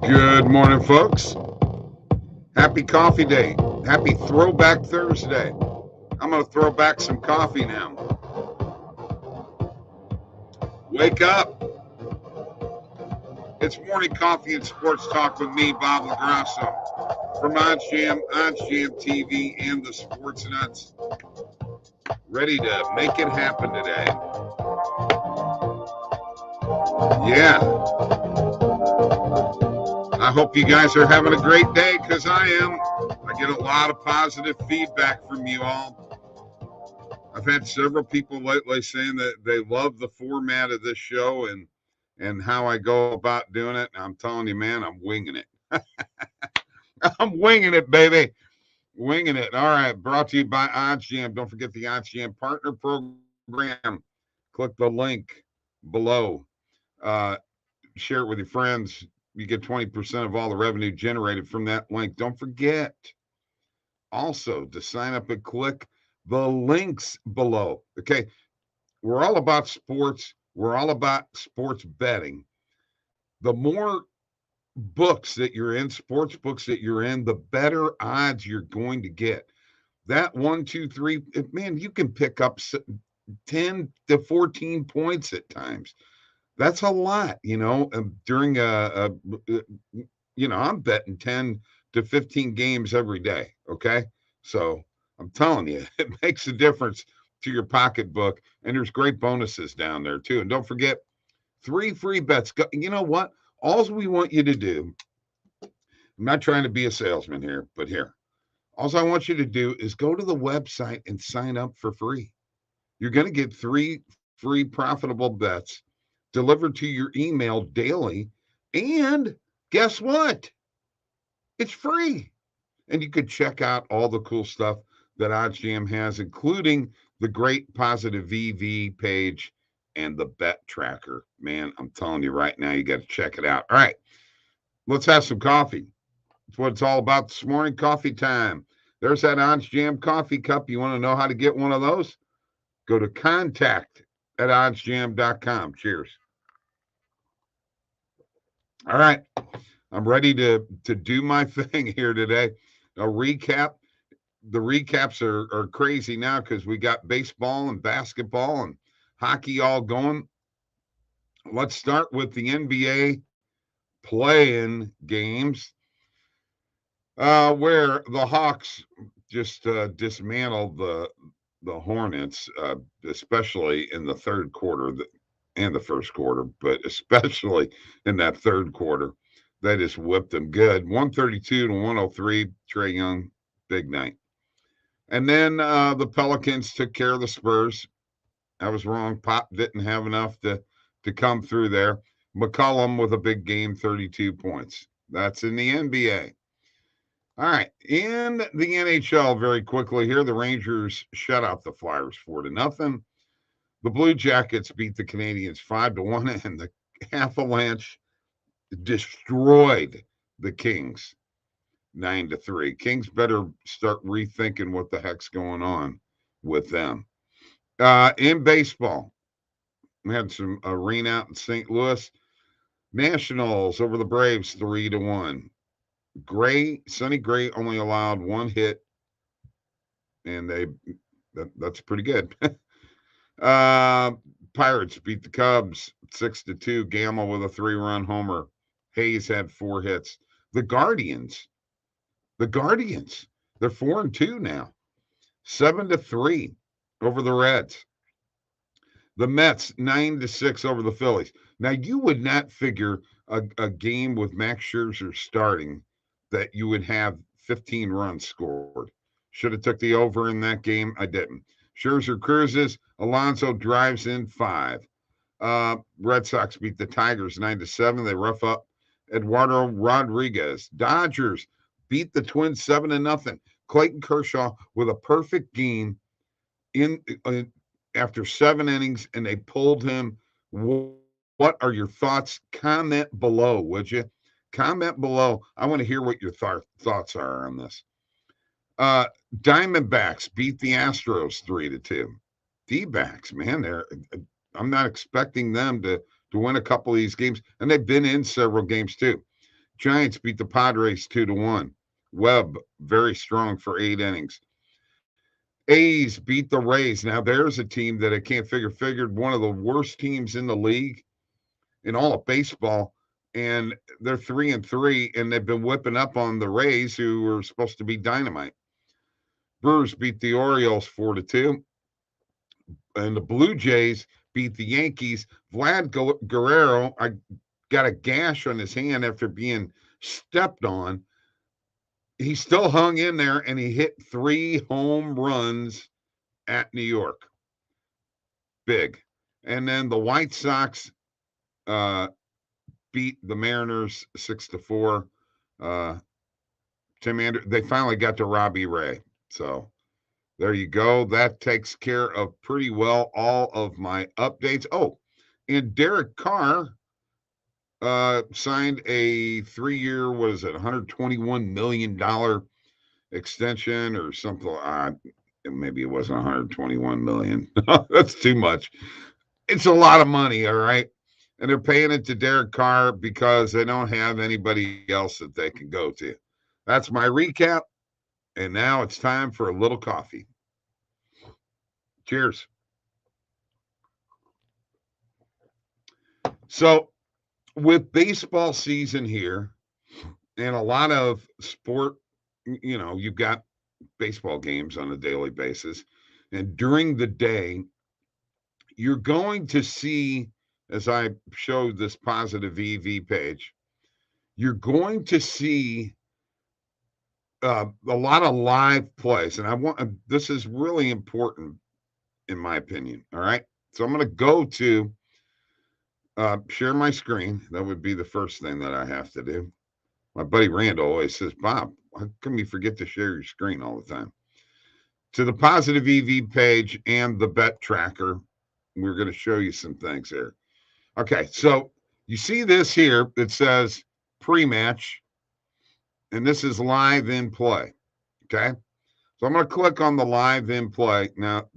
Good morning, folks. Happy coffee day. Happy Throwback Thursday. I'm going to throw back some coffee now. Wake up. It's morning coffee and sports talk with me, Bob LaGrasso, from OddsJam, OddsJam TV, and the Sports Nuts. Ready to make it happen today. Yeah. I hope you guys are having a great day, because I am. I get a lot of positive feedback from you all. I've had several people lately saying that they love the format of this show and how I go about doing it. And I'm telling you, man, I'm winging it. I'm winging it, baby. Winging it. All right. Brought to you by OddsJam. Don't forget the OddsJam Partner Program. Click the link below. Share it with your friends. You get 20% of all the revenue generated from that link. Don't forget also to sign up and click the links below. Okay. We're all about sports. We're all about sports betting. The more books that you're in, sports books that you're in, the better odds you're going to get. That 1, 2, 3, man, you can pick up 10 to 14 points at times. That's a lot, during I'm betting 10 to 15 games every day. Okay. So I'm telling you, it makes a difference to your pocketbook, and there's great bonuses down there too. And don't forget, 3 free bets. You know what? All we want you to do, I'm not trying to be a salesman here, but here, all I want you to do is go to the website and sign up for free. You're going to get 3 free profitable bets delivered to your email daily. And guess what? It's free. And you could check out all the cool stuff that OddsJam has, including the great Positive VV page and the bet tracker. Man, I'm telling you right now, you got to check it out. All right, let's have some coffee. That's what it's all about this morning, coffee time. There's that OddsJam coffee cup. You want to know how to get one of those? Go to contact@oddsjam.com. Cheers. All right, I'm ready to do my thing here today. A recap. The recaps are crazy now because we got baseball and basketball and hockey all going. Let's start with the NBA play-in games, where the Hawks just dismantled the Hornets, especially in the third quarter and the first quarter, but especially in that third quarter. They just whipped them good. 132 to 103. Trae Young, big night. And then the Pelicans took care of the Spurs. I was wrong. Pop didn't have enough to come through there. McCollum with a big game, 32 points. That's in the NBA. All right. In the NHL, very quickly here, the Rangers shut out the Flyers 4-0. The Blue Jackets beat the Canadiens 5-1, and the Avalanche destroyed the Kings 9-3. Kings better start rethinking what the heck's going on with them. In baseball, we had some rain out in St. Louis. Nationals over the Braves 3-1. Sonny Gray only allowed 1 hit, and that's pretty good. Pirates beat the Cubs 6-2. Gamble with a 3-run homer. Hayes had 4 hits. The Guardians, they're 4-2 now, 7-3 over the Reds. The Mets 9-6 over the Phillies. Now, you would not figure a game with Max Scherzer starting that you would have 15 runs scored. Should have took the over in that game. I didn't. Scherzer cruises. Alonso drives in 5. Red Sox beat the Tigers 9-7. They rough up Eduardo Rodriguez. Dodgers beat the Twins 7-0. Clayton Kershaw with a perfect game in after 7 innings, and they pulled him. What are your thoughts? Comment below, would you? Comment below. I want to hear what your thoughts are on this. Diamondbacks beat the Astros 3-2. D-backs, man, I'm not expecting them to win a couple of these games, and they've been in several games too. Giants beat the Padres 2-1. Webb, very strong for 8 innings. A's beat the Rays. Now, there's a team that I can't figured one of the worst teams in the league in all of baseball. And they're 3-3, and they've been whipping up on the Rays, who were supposed to be dynamite. Brewers beat the Orioles 4-2. And the Blue Jays beat the Yankees. Vlad Guerrero, I got a gash on his hand after being stepped on. He still hung in there, and he hit 3 home runs at New York. Big. And then the White Sox beat the Mariners 6-4. They finally got to Robbie Ray. So there you go. That takes care of pretty well all of my updates. Oh, and Derek Carr signed a 3-year, what is it, $121 million extension or something. Maybe it wasn't 121 million. That's too much. It's a lot of money, all right? And they're paying it to Derek Carr because they don't have anybody else that they can go to. That's my recap. And now it's time for a little coffee. Cheers. So, with baseball season here and a lot of sport, you've got baseball games on a daily basis. And during the day, you're going to see, as I showed this positive EV page, you're going to see a lot of live plays. And this is really important in my opinion. All right. So I'm going to go to share my screen. That would be the first thing that I have to do. My buddy Randall always says, Bob, how come you forget to share your screen all the time? To the positive EV page and the bet tracker, we're going to show you some things here. Okay, so you see this here. It says pre-match, and this is live in play. Okay, so I'm going to click on the live in play. Now,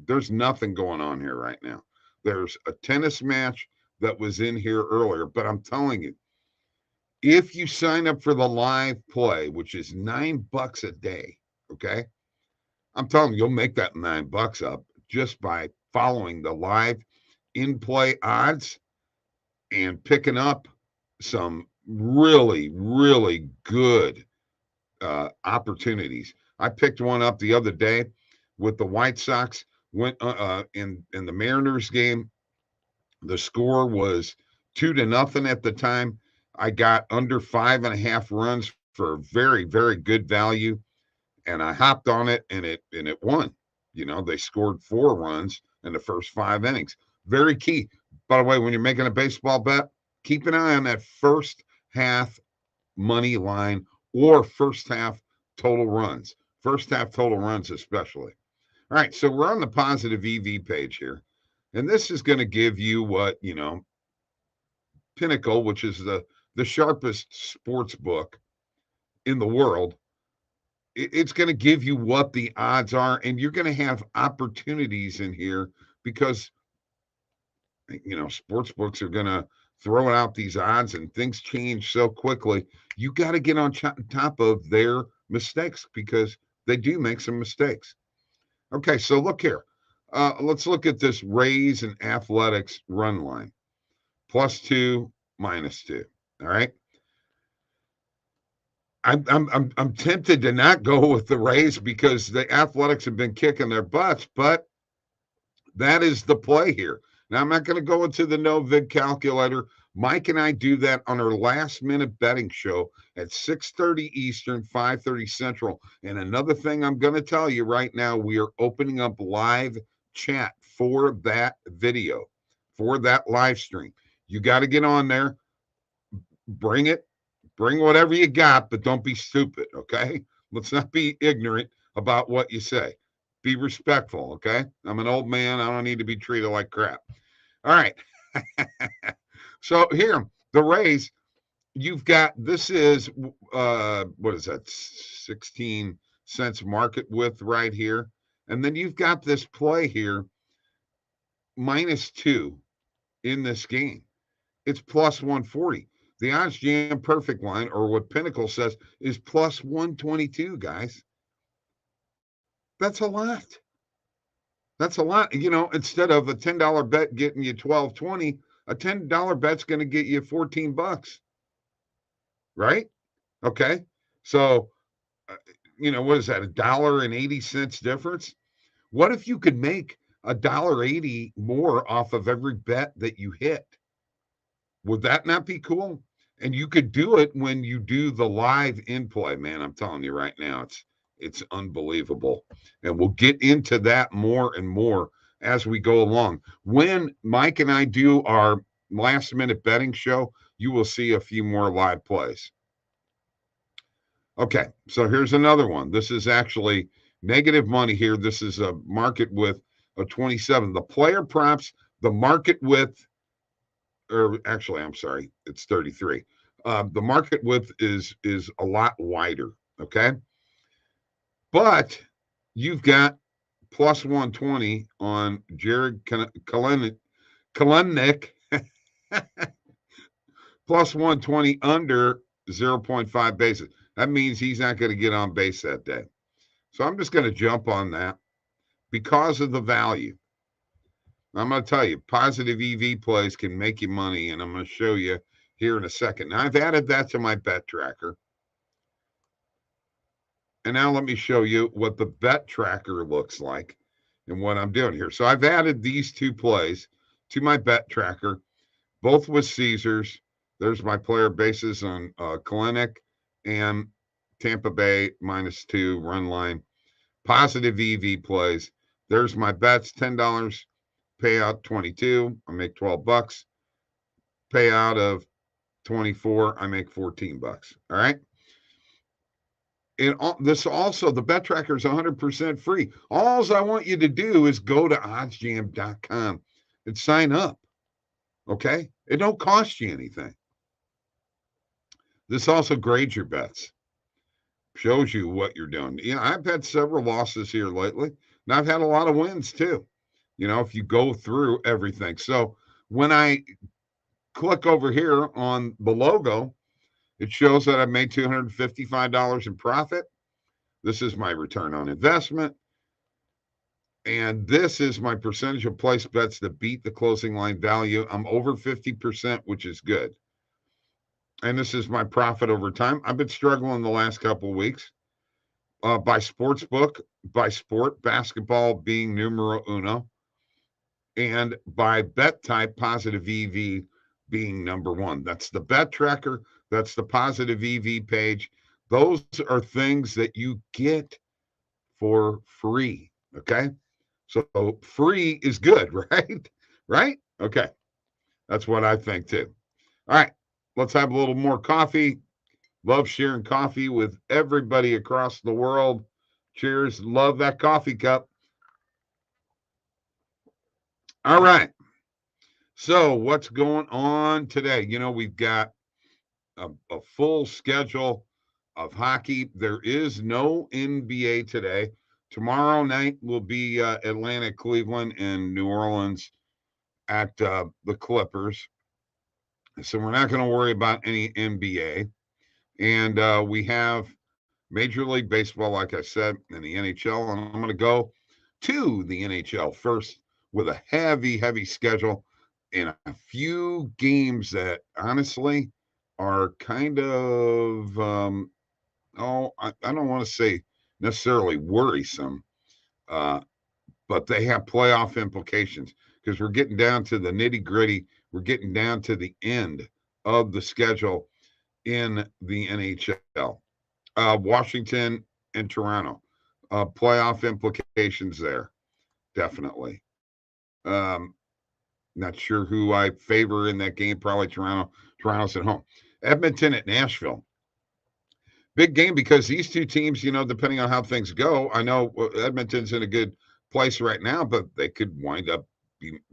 there's nothing going on here right now. There's a tennis match that was in here earlier, but I'm telling you, if you sign up for the live play, which is $9 a day, okay, I'm telling you, you'll make that $9 up just by following the live in-play odds and picking up some really, really good opportunities. I picked one up the other day with the White Sox. Went in the Mariners game. The score was 2-0 at the time. I got under 5.5 runs for very, very good value. And I hopped on it and it won. They scored 4 runs in the first 5 innings. Very key. By the way, when you're making a baseball bet, keep an eye on that first half money line or first half total runs. First half total runs especially. All right, so we're on the positive EV page here. And this is going to give you what, Pinnacle, which is the sharpest sports book in the world, it's going to give you what the odds are, and you're going to have opportunities in here because sports books are going to throw out these odds and things change so quickly. You got to get on top of their mistakes because they do make some mistakes. Okay, so look here. Let's look at this Rays and Athletics run line. +2, -2. All right. I'm tempted to not go with the Rays because the Athletics have been kicking their butts, but that is the play here. Now, I'm not going to go into the no vid calculator. Mike and I do that on our last minute betting show at 6:30 Eastern, 5:30 Central. And another thing I'm going to tell you right now, we are opening up live chat for that video, for that live stream. You got to get on there, bring it. Bring whatever you got, but don't be stupid, okay? Let's not be ignorant about what you say. Be respectful, okay? I'm an old man. I don't need to be treated like crap. All right. So here, the Rays, you've got, this is, what is that, 16 cents market width right here. And then you've got this play here, -2 in this game. It's +140. The OddsJam perfect line, or what Pinnacle says, is plus 122, guys. That's a lot. That's a lot. You know, instead of a $10 bet getting you 12.20, a $10 bet's going to get you 14 bucks. Right? Okay. So, you know, what is that? $1.80 difference? What if you could make $1.80 more off of every bet that you hit? Would that not be cool? And you could do it when you do the live in play, man. I'm telling you right now, it's unbelievable. And we'll get into that more and more as we go along. When Mike and I do our last minute betting show, you will see a few more live plays. Okay, so here's another one. This is actually negative money here. This is a market with a 27. The player props, the market width, or actually, I'm sorry, it's 33. The market width is a lot wider. Okay, but you've got plus 120 on Jared Kalenic, plus 120 under 0.5 bases. That means he's not going to get on base that day. So I'm just going to jump on that because of the value. I'm going to tell you, positive EV plays can make you money, and I'm going to show you here in a second. Now, I've added that to my bet tracker. And now let me show you what the bet tracker looks like and what I'm doing here. So I've added these two plays to my bet tracker, both with Caesars. There's my player bases on Kalenic and Tampa Bay -2 run line. Positive EV plays. There's my bets, $10, payout 22. I make 12 bucks. Payout of 24, I make 14 bucks. All right. And this also, the bet tracker is 100% free. All I want you to do is go to oddsjam.com and sign up. Okay. It don't cost you anything. This also grades your bets, shows you what you're doing. You know, I've had several losses here lately, and I've had a lot of wins too. You know, if you go through everything. So when I click over here on the logo, it shows that I made $255 in profit. This is my return on investment. And this is my percentage of placed bets that beat the closing line value. I'm over 50%, which is good. And this is my profit over time. I've been struggling the last couple of weeks. By sports book, by sport, basketball being numero uno, and by bet type, positive EV being number one. That's the bet tracker. That's the positive EV page. Those are things that you get for free. Okay. So free is good, right? Right? Okay. That's what I think too. All right. Let's have a little more coffee. Love sharing coffee with everybody across the world. Cheers. Love that coffee cup. All right. So what's going on today? You know, we've got a full schedule of hockey. There is no NBA today. Tomorrow night will be Atlanta, Cleveland, and New Orleans at the Clippers. So we're not going to worry about any NBA. And we have Major League Baseball, like I said, and the NHL. And I'm going to go to the NHL first with a heavy schedule and a few games that honestly are kind of, I don't want to say necessarily worrisome, but they have playoff implications because we're getting down to the nitty gritty. We're getting down to the end of the schedule in the NHL. Washington and Toronto, playoff implications there, definitely. Not sure who I favor in that game. Probably Toronto. Toronto's at home. Edmonton at Nashville. Big game because these two teams, you know, depending on how things go, I know Edmonton's in a good place right now, but they could wind up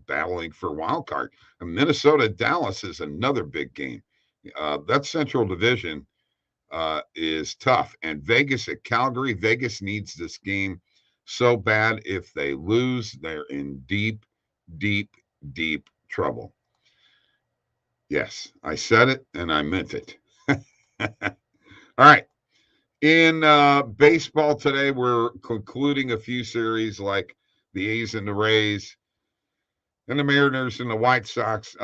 battling for a wild card. And Minnesota, Dallas is another big game. That Central Division is tough. And Vegas at Calgary. Vegas needs this game so bad. If they lose, they're in deep trouble. Yes, I said it and I meant it. All right. In baseball today, we're concluding a few series like the A's and the Rays and the Mariners and the White Sox.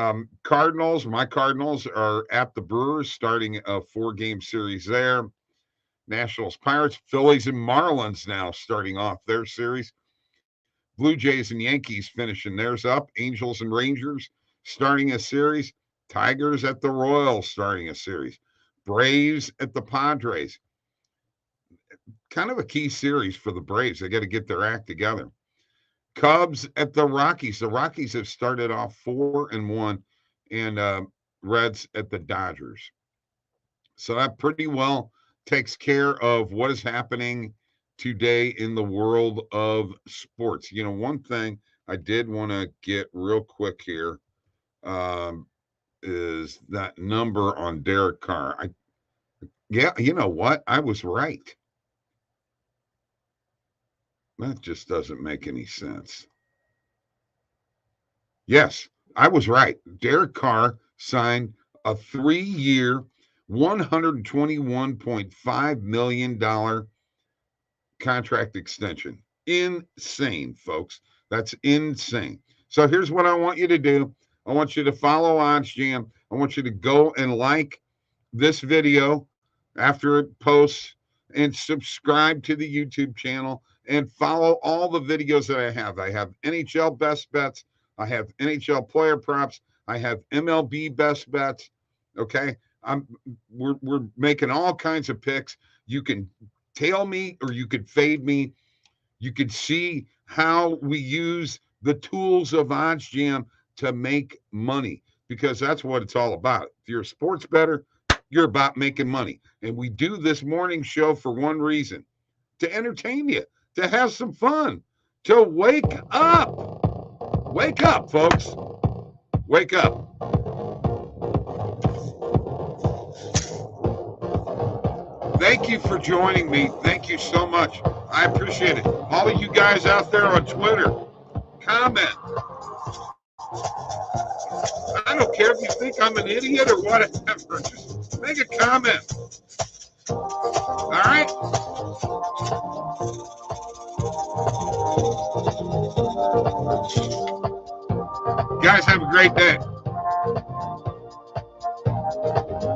Cardinals, my Cardinals are at the Brewers starting a 4-game series there. Nationals, Pirates, Phillies, and Marlins now starting off their series. Blue Jays and Yankees finishing theirs up. Angels and Rangers starting a series. Tigers at the Royals starting a series. Braves at the Padres. Kind of a key series for the Braves. They got to get their act together. Cubs at the Rockies. The Rockies have started off 4-1, and Reds at the Dodgers. So that pretty well takes care of what is happening today in the world of sports. You know, one thing I did want to get real quick here is that number on Derek Carr. Yeah, you know what? I was right. That just doesn't make any sense. Yes, I was right. Derek Carr signed a 3-year, $121.5 million contract extension. Insane, folks. That's insane. So here's what I want you to do. I want you to follow OddsJam. I want you to go and like this video after it posts and subscribe to the YouTube channel and follow all the videos that I have. I have NHL best bets. I have NHL player props. I have MLB best bets. Okay. We're making all kinds of picks. You can tail me or you could fade me. You could see how we use the tools of OddsJam to make money, because that's what it's all about. If you're a sports bettor, you're about making money. And we do this morning show for one reason: to entertain you, to have some fun, to wake up. Wake up, folks. Wake up. Thank you for joining me. Thank you so much. I appreciate it. All of you guys out there on Twitter, comment. I don't care if you think I'm an idiot or whatever. Just make a comment. All right? Guys, have a great day.